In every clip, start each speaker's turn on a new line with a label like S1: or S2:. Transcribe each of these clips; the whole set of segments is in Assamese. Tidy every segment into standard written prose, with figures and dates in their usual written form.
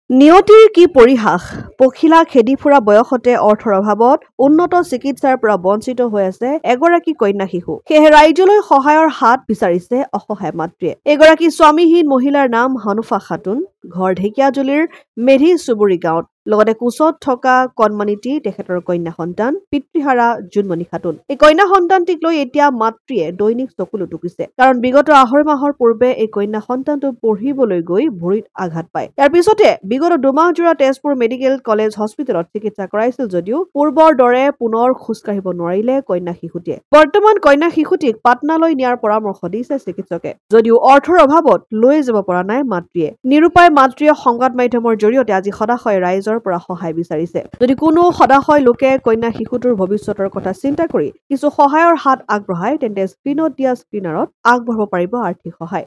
S1: নিয়তিৰ কি পৰিহাস পখিলা খেদি ফুৰা বয়সতে অৰ্থৰ অভাৱত উন্নত চিকিৎসাৰ পৰা বঞ্চিত হৈ আছে এগৰাকী কন্যা শিশু সেয়ে ৰাজ্যলৈ সহায়ৰ হাত বিচাৰিছে অসহায় মাতৃয়ে এগৰাকী স্বামীহীন মহিলাৰ নাম হনুফা খাতুন ঘৰ ঢেকিয়াজুলিৰ মেধি চুবুৰী গাঁৱত লগতে কোচত থকা কণমানিটি তেখেতৰ কন্যা সন্তান পিতৃহাৰা জুনমণি খাতুন এই কন্যা সন্তানটিক লৈ এতিয়া মাতৃয়ে দৈনিক চকুলো টুকিছে কাৰণ বিগত আঢ়ৈ মাহৰ পূৰ্বে এই কন্যা সন্তানটো পঢ়িবলৈ গৈ ভৰিত আঘাত পায় ইয়াৰ পিছতে বিগত দুমাহজোৰা তেজপুৰ মেডিকেল কলেজ হস্পিটেলত চিকিৎসা কৰাইছিল যদিও পূৰ্বৰ দৰে পুনৰ খোজ কাঢ়িব নোৱাৰিলে কন্যা শিশুটিয়ে বৰ্তমান কন্যা শিশুটিক পাটনালৈ নিয়াৰ পৰামৰ্শ দিছে চিকিৎসকে যদিও অৰ্থৰ অভাৱত লৈ যাব পৰা নাই মাতৃয়ে নিৰুপায় মাতৃয়ে সংবাদ মাধ্যমৰ জৰিয়তে আজি সদাশয় ৰাইজৰ পৰা সহায় বিচাৰিছে যদি কোনো সদাশয় লোকে কন্যা শিশুটোৰ ভৱিষ্যতৰ কথা চিন্তা কৰি কিছু সহায়ৰ হাত আগবঢ়ায় তেন্তে স্ক্ৰীনত দিয়া স্ক্ৰীনাৰত আগবঢ়াব পাৰিব আৰ্থিক সহায়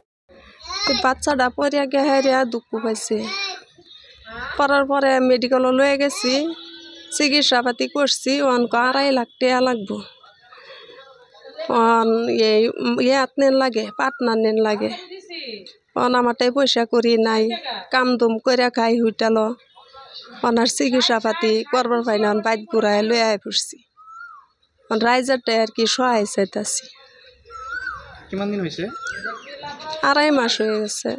S2: বাচ্চাটা পড়িয়া গেহারিয়া দুঃখ পাইছে পড়ার পরে মেডিকেল লয়ে গেছি চিকিৎসা পাতি করছি অনক 2.5 লাখ টাকা লাগবো ইয়াত নেন লাগে পাটনা নেন লাগে আমারটাই পয়সা করি নাই কাম দুম করে খাই হুইটাল অনার চিকিৎসা পাতি করবার পাইনা বাইক ঘুরাই লয়ে আয় পড়ছি রাইজারটাই আর কি সহায় চাইতাছি
S3: কিমান দিন হইছে
S2: 2.5 মাস হয়ে গেছে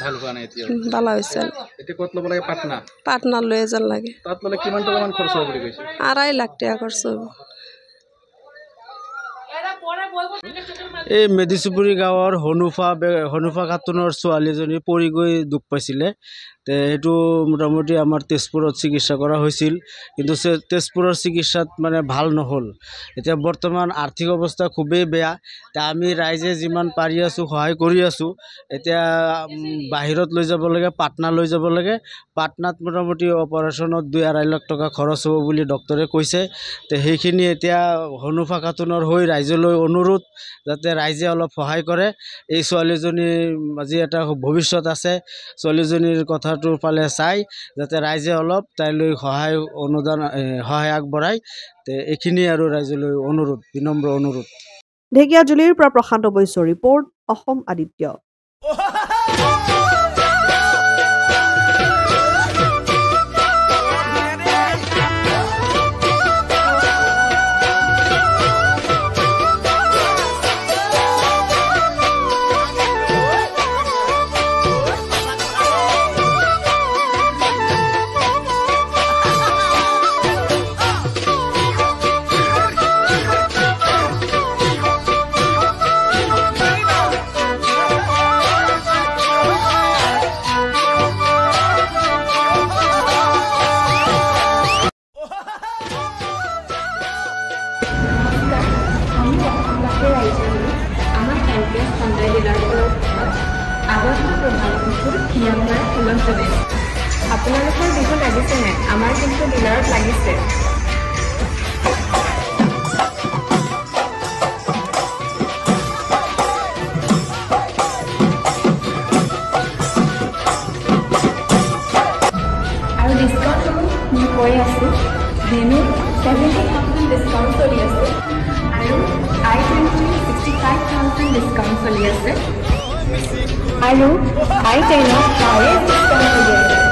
S3: ভালো হয় না এতিয়া
S2: ভালো হইছে
S3: এটা কত লব লাগে
S2: পাটনা লয়ে যান লাগে
S3: তাত ললে কিমান টাকা মান খরচ হবে বলি কইছে
S2: 2.5 লাখ টাকা খরচ হবে
S4: এই মেডিচুপুৰী গাঁৱৰ হনুফা খাতুনৰ ছোৱালীজনী পৰি গৈ দুখ পাইছিলে সেইটো মোটামুটি আমাৰ তেজপুৰত চিকিৎসা কৰা হৈছিল কিন্তু তেজপুৰৰ চিকিৎসাত মানে ভাল নহ'ল এতিয়া বৰ্তমান আৰ্থিক অৱস্থা খুবেই বেয়া আমি ৰাইজে যিমান পাৰি আছো সহায় কৰি আছো এতিয়া বাহিৰত লৈ যাব লাগে পাটনা লৈ যাব লাগে পাটনাত মোটামুটি অপাৰেশ্যনত 2.5 লাখ টকা খৰচ হ'ব বুলি ডক্টৰে কৈছে সেইখিনি এতিয়া হনুফা খাতুনৰ হৈ ৰাইজলৈ অনুৰোধ যাতে ৰাইজে অলপ সহায় কৰে এই ছোৱালীজনীৰ আজি এটা ভৱিষ্যত আছে ছোৱালীজনীৰ কথাটো পালে চাই যাতে ৰাইজে অলপ তাইলৈ সহায় অনুদান সহায় আগবঢ়ায় এইখিনি আৰু ৰাইজলৈ অনুৰোধ বিনম্ৰ অনুৰোধ
S1: ঢেকিয়াজুলিৰ পৰা প্ৰশান্ত বৈশ্যৰ ৰিপৰ্ট অসম আদিত্য
S5: আপোনালোকৰ বিহু লাগিছে নে আমাৰ কিন্তু ডিলাৰত লাগিছে আৰু ডিসকাউন্টসমূহ মই কৈ আছো ভেনু 70,000 ডিসকাউন্ট চলি আছে আৰু i20 65,000 ডিসকাউন্ট চলি আছে আৰু i10 ৰ হাইয়েষ্ট ডিসকাউন্ট চলি আছে